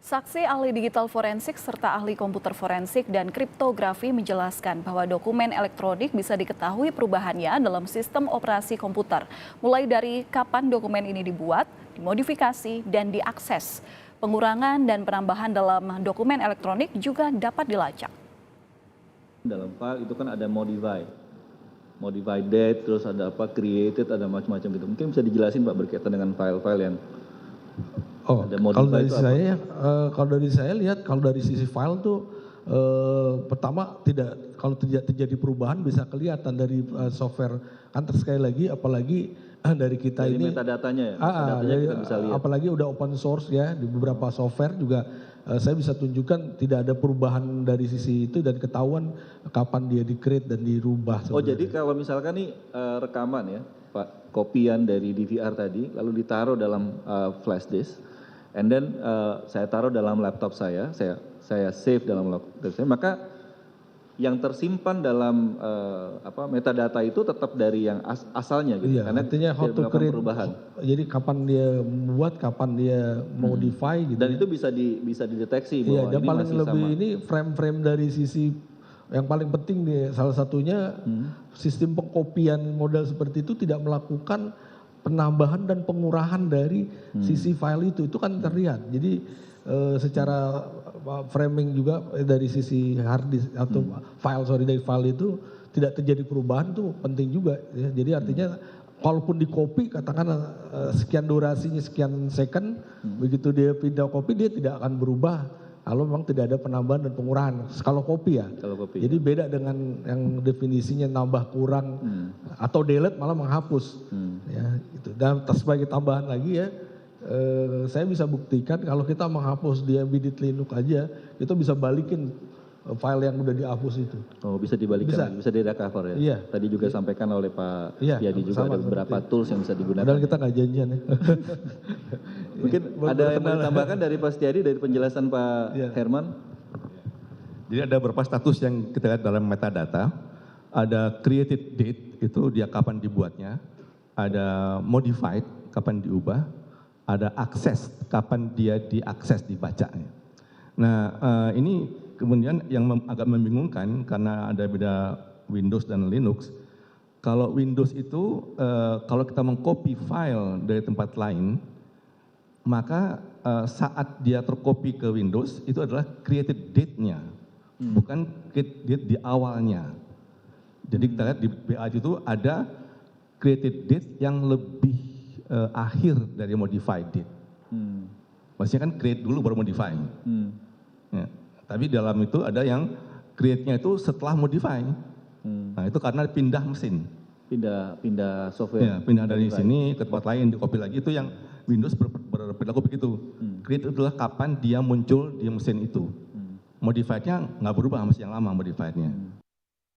Saksi ahli digital forensik serta ahli komputer forensik dan kriptografi menjelaskan bahwa dokumen elektronik bisa diketahui perubahannya dalam sistem operasi komputer, mulai dari kapan dokumen ini dibuat, dimodifikasi, dan diakses. Pengurangan dan penambahan dalam dokumen elektronik juga dapat dilacak. Dalam file itu kan ada modify date, terus ada apa created, ada macam-macam gitu. Mungkin bisa dijelasin Pak berkaitan dengan file-file yang ada kalau modify dari itu apa? kalau dari saya lihat, kalau dari sisi file tuh pertama kalau tidak terjadi perubahan bisa kelihatan dari software. Kan sekali lagi, apalagi dari kita Dari ini metadatanya ya, metadatanya kita bisa lihat. apalagi udah open source ya, di beberapa software juga saya bisa tunjukkan tidak ada perubahan dari sisi itu dan ketahuan kapan dia di-create dan dirubah. Oh jadi kalau misalkan nih rekaman ya Pak, kopian dari DVR tadi lalu ditaruh dalam flash disk, and then saya taruh dalam laptop saya save dalam laptop saya, maka yang tersimpan dalam metadata itu tetap dari yang asalnya gitu, Iya, karena artinya how tidak to melakukan create. perubahan. Jadi kapan dia buat, kapan dia modify gitu. Dan ya. itu bisa dideteksi Iya, bahwa dan ini paling masih lebih sama. ini frame-frame dari sisi yang paling penting nih, salah satunya sistem pengkopian model seperti itu tidak melakukan penambahan dan pengurahan dari sisi file itu kan terlihat. Jadi secara framing juga dari sisi hard disk atau dari file itu tidak terjadi perubahan tuh penting juga ya. Jadi artinya kalaupun di copy katakan sekian durasinya sekian second, begitu dia pindah copy dia tidak akan berubah kalau memang tidak ada penambahan dan pengurahan kalau copy ya. Kalau copy, Jadi beda dengan yang definisinya nambah kurang atau delete malah menghapus ya gitu. Dan sebagai tambahan lagi ya, saya bisa buktikan kalau kita menghapus di embedded Linux aja itu bisa balikin file yang udah dihapus itu. Oh bisa dibalikan, bisa di recover ya? Iya. Tadi juga sampaikan oleh Pak Iya, Yadi juga ada beberapa tools yang bisa digunakan. Padahal kita nggak janjian ya. Mungkin ada yang mau ditambahkan dari Pak Setiadi dari penjelasan Pak Herman? Jadi ada beberapa status yang kita lihat dalam metadata. Ada created date, itu dia kapan dibuatnya. Ada modified, kapan diubah. Ada access, kapan dia diakses, dibacanya. Nah ini kemudian yang agak membingungkan karena ada beda Windows dan Linux. Kalau Windows itu kalau kita mengcopy file dari tempat lain, maka saat dia tercopy ke Windows itu adalah created date-nya, bukan create date di awalnya. Jadi kita lihat di BA itu ada created date yang lebih akhir dari modified date. Maksudnya kan create dulu baru modify. Ya. Tapi dalam itu ada yang create-nya itu setelah modify. Nah itu karena pindah mesin. Pindah software. Ya, pindah dari sini ke tempat lain, di copy lagi, itu yang Windows berperilaku begitu. Create itulah kapan dia muncul di mesin itu. Modified-nya nggak berubah masih yang lama modified-nya.